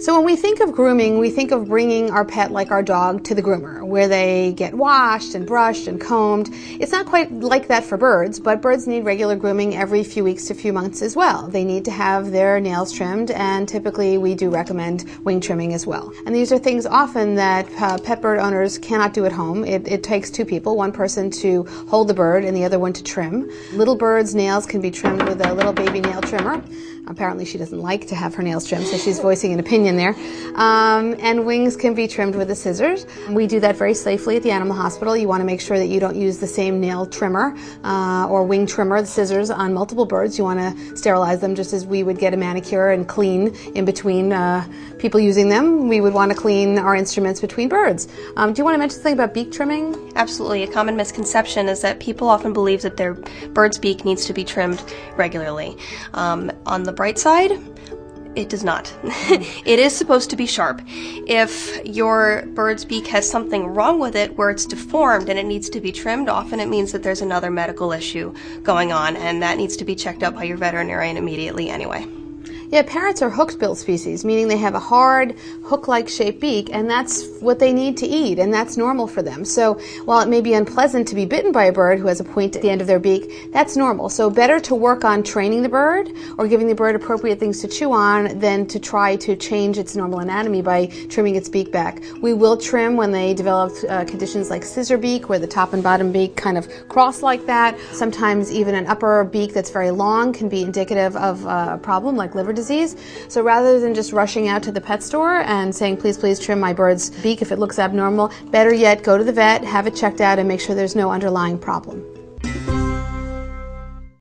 So when we think of grooming, we think of bringing our pet, like our dog, to the groomer, where they get washed and brushed and combed. It's not quite like that for birds, but birds need regular grooming every few weeks to few months as well. They need to have their nails trimmed, and typically we do recommend wing trimming as well. And these are things often that pet bird owners cannot do at home. It takes two people, one person to hold the bird and the other one to trim. Little birds' nails can be trimmed with a little baby nail trimmer. Apparently she doesn't like to have her nails trimmed, so she's voicing an opinion there. And wings can be trimmed with the scissors. We do that very safely at the animal hospital. You want to make sure that you don't use the same nail trimmer or wing trimmer, the scissors, on multiple birds. You want to sterilize them just as we would get a manicure and clean in between people using them. We would want to clean our instruments between birds. Do you want to mention something about beak trimming? Absolutely. A common misconception is that people often believe that their bird's beak needs to be trimmed regularly. On the bright side, it does not. It is supposed to be sharp. If your bird's beak has something wrong with it where it's deformed and it needs to be trimmed, often it means that there's another medical issue going on, and that needs to be checked out by your veterinarian immediately anyway. Yeah, parrots are hook-billed species, meaning they have a hard, hook-like shaped beak, and that's what they need to eat, and that's normal for them. So while it may be unpleasant to be bitten by a bird who has a point at the end of their beak, that's normal. So better to work on training the bird or giving the bird appropriate things to chew on than to try to change its normal anatomy by trimming its beak back. We will trim when they develop conditions like scissor beak, where the top and bottom beak kind of cross like that. Sometimes even an upper beak that's very long can be indicative of a problem like liver disease. So rather than just rushing out to the pet store and saying, please trim my bird's beak if it looks abnormal, better yet, go to the vet, have it checked out, and make sure there's no underlying problem.